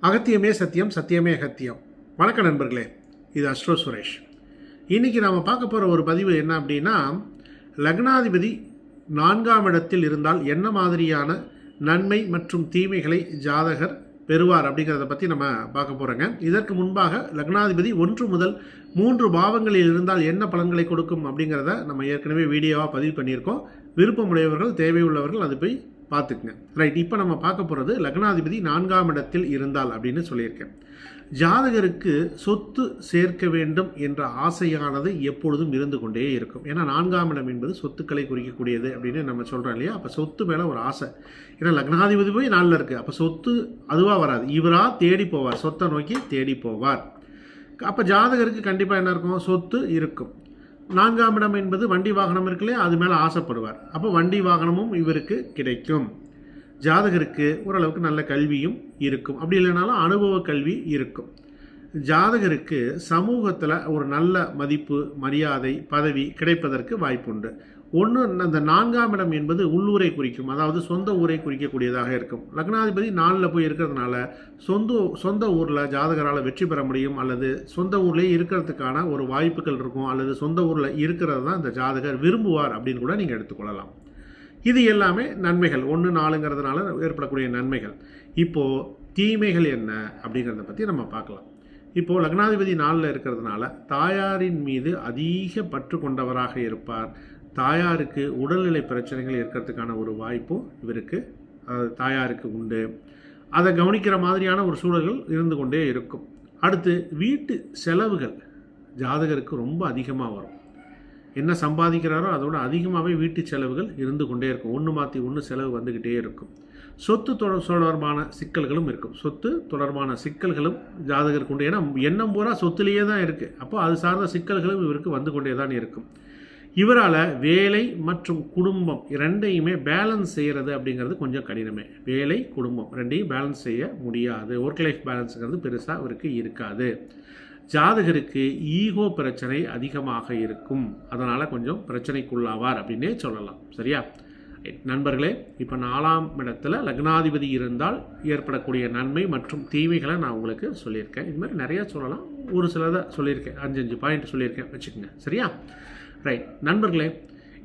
அகத்தியமே சத்தியம், சத்தியமே அகத்தியம். வணக்கம் நண்பர்களே, இது அஸ்ட்ரோ சுரேஷ். இன்றைக்கி நாம் பார்க்க போகிற ஒரு பதிவு என்ன அப்படின்னா, லக்னாதிபதி 4ஆம் இடத்தில் இருந்தால் என்ன மாதிரியான நன்மை மற்றும் தீமைகளை ஜாதகர் பெறுவார் அப்படிங்கிறத பற்றி நம்ம பார்க்க போகிறோங்க. இதற்கு முன்பாக லக்னாதிபதி 1 முதல் 3 பாவங்களில் இருந்தால் என்ன பலன்களை கொடுக்கும் அப்படிங்கிறத நம்ம ஏற்கனவே வீடியோவாக பதிவு பண்ணியிருக்கோம். விருப்பமுடையவர்கள், தேவையுள்ளவர்கள் அது போய் பார்த்துக்குங்க. ரைட், இப்போ நம்ம பார்க்க போகிறது லக்னாதிபதி 4ஆம் இடத்தில் இருந்தால் அப்படின்னு சொல்லியிருக்கேன். ஜாதகருக்கு சொத்து சேர்க்க வேண்டும் என்ற ஆசையானது எப்பொழுதும் இருந்து கொண்டே இருக்கும். ஏன்னா 4ஆம் இடம் என்பது சொத்துக்களை குறிக்கக்கூடியது அப்படின்னு நம்ம சொல்கிறோம் இல்லையா. அப்போ சொத்து மேலே ஒரு ஆசை. ஏன்னா லக்னாதிபதி போய் 4ல் இருக்குது. அப்போ சொத்து அதுவாக வராது, இவராக தேடி போவார், சொத்தை நோக்கி தேடி போவார். அப்போ ஜாதகருக்கு கண்டிப்பாக என்ன இருக்கும், சொத்து இருக்கும். 4ஆம் இடம் என்பது வண்டி வாகனம் இருக்குல்லையே, அது மேலே ஆசைப்படுவார். அப்போ வண்டி வாகனமும் இவருக்கு கிடைக்கும். ஜாதகருக்கு ஓரளவுக்கு நல்ல கல்வியும் இருக்கும், அப்படி இல்லைனாலும் அனுபவ கல்வி இருக்கும். ஜாதகருக்கு சமூகத்தில் ஒரு நல்ல மதிப்பு, மரியாதை, பதவி கிடைப்பதற்கு வாய்ப்புண்டு. ஒன்று, அந்த 4ஆம் இடம் என்பது உள்ளூரை குறிக்கும், அதாவது சொந்த ஊரை குறிக்கக்கூடியதாக இருக்கும். லக்னாதிபதி 4ல் போய் இருக்கிறதுனால சொந்த ஊரில் ஜாதகரால் வெற்றி பெற முடியும், அல்லது சொந்த ஊர்லேயே இருக்கிறதுக்கான ஒரு வாய்ப்புகள் இருக்கும், அல்லது சொந்த ஊரில் இருக்கிறது தான் இந்த ஜாதகர் விரும்புவார் அப்படின்னு கூட நீங்கள் எடுத்துக்கொள்ளலாம். இது எல்லாமே நன்மைகள். 1, 4ங்கிறதுனால ஏற்படக்கூடிய நன்மைகள். இப்போது தீமைகள் என்ன அப்படிங்கிறத பற்றி நம்ம பார்க்கலாம். இப்போது லக்னாதிபதி 4ல் இருக்கிறதுனால தாயாரின் மீது அதிக பற்று கொண்டவராக இருப்பார். தாயாருக்கு உடல்நிலை பிரச்சனைகள் இருக்கிறதுக்கான ஒரு வாய்ப்பும் இவருக்கு தாயாருக்கு உண்டு. அதை கவனிக்கிற மாதிரியான ஒரு சூழல்கள் இருந்து கொண்டே இருக்கும். அடுத்து வீட்டு செலவுகள் ஜாதகருக்கு ரொம்ப அதிகமாக வரும். என்ன சம்பாதிக்கிறாரோ அதோட அதிகமாகவே வீட்டு செலவுகள் இருந்து கொண்டே இருக்கும். ஒன்று மாற்றி ஒன்று செலவு வந்துக்கிட்டே இருக்கும். சொத்து தொடர்பான சிக்கல்களும் இருக்கும். சொத்து தொடர்பான சிக்கல்களும் ஜாதகருக்கு உண்டு. ஏன்னா எண்ணம் பூரா சொத்துலேயே தான் இருக்குது. அப்போ அது சார்ந்த சிக்கல்களும் இவருக்கு வந்து கொண்டே தான் இருக்கும். இவரால் வேலை மற்றும் குடும்பம் ரெண்டையுமே பேலன்ஸ் செய்கிறது அப்படிங்கிறது கொஞ்சம் கடினமே. வேலை, குடும்பம் ரெண்டையும் பேலன்ஸ் செய்ய முடியாது. ஒர்க் லைஃப் பேலன்ஸுங்கிறது பெருசாக அவருக்கு இருக்காது. ஜாதகருக்கு ஈகோ பிரச்சனை அதிகமாக இருக்கும். அதனால் கொஞ்சம் பிரச்சனைக்குள்ளாவார் அப்படின்னே சொல்லலாம். சரியா நண்பர்களே, இப்போ 4ஆம் இடத்துல லக்னாதிபதி இருந்தால் ஏற்படக்கூடிய நன்மை மற்றும் தீமைகளை நான் உங்களுக்கு சொல்லியிருக்கேன். இது மாதிரி நிறையா சொல்லலாம், ஒரு சிலதை சொல்லியிருக்கேன், 5 பாயிண்ட் சொல்லியிருக்கேன் வச்சுக்கோங்க. சரியா ரைட் நண்பர்களே,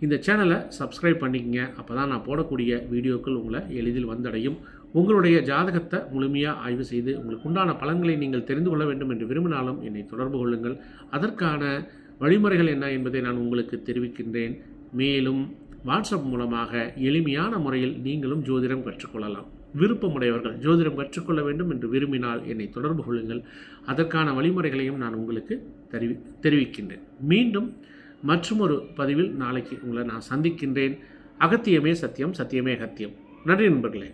இந்த சேனலை சப்ஸ்கிரைப் பண்ணிக்கங்க. அப்போ தான் நான் போடக்கூடிய வீடியோக்கள் உங்களை எளிதில் வந்தடையும். உங்களுடைய ஜாதகத்தை முழுமையாக ஆய்வு செய்து உங்களுக்கு உண்டான பலன்களை நீங்கள் தெரிந்து கொள்ள வேண்டும் என்று விரும்பினாலும் என்னை தொடர்பு கொள்ளுங்கள். அதற்கான வழிமுறைகள் என்ன என்பதை நான் உங்களுக்கு தெரிவிக்கின்றேன். மேலும் வாட்ஸ்அப் மூலமாக எளிமையான முறையில் நீங்களும் ஜோதிடம் கற்றுக்கொள்ளலாம். விருப்பமுடையவர்கள் ஜோதிடம் கற்றுக்கொள்ள வேண்டும் என்று விரும்பினால் என்னை தொடர்பு கொள்ளுங்கள். அதற்கான வழிமுறைகளையும் நான் உங்களுக்கு தெரிவிக்கின்றேன். மீண்டும் மற்றொரு பதிவில் நாளைக்கு உங்களை நான் சந்திக்கின்றேன். அகத்தியமே சத்தியம், சத்தியமே அகத்தியம். நன்றி நண்பர்களே.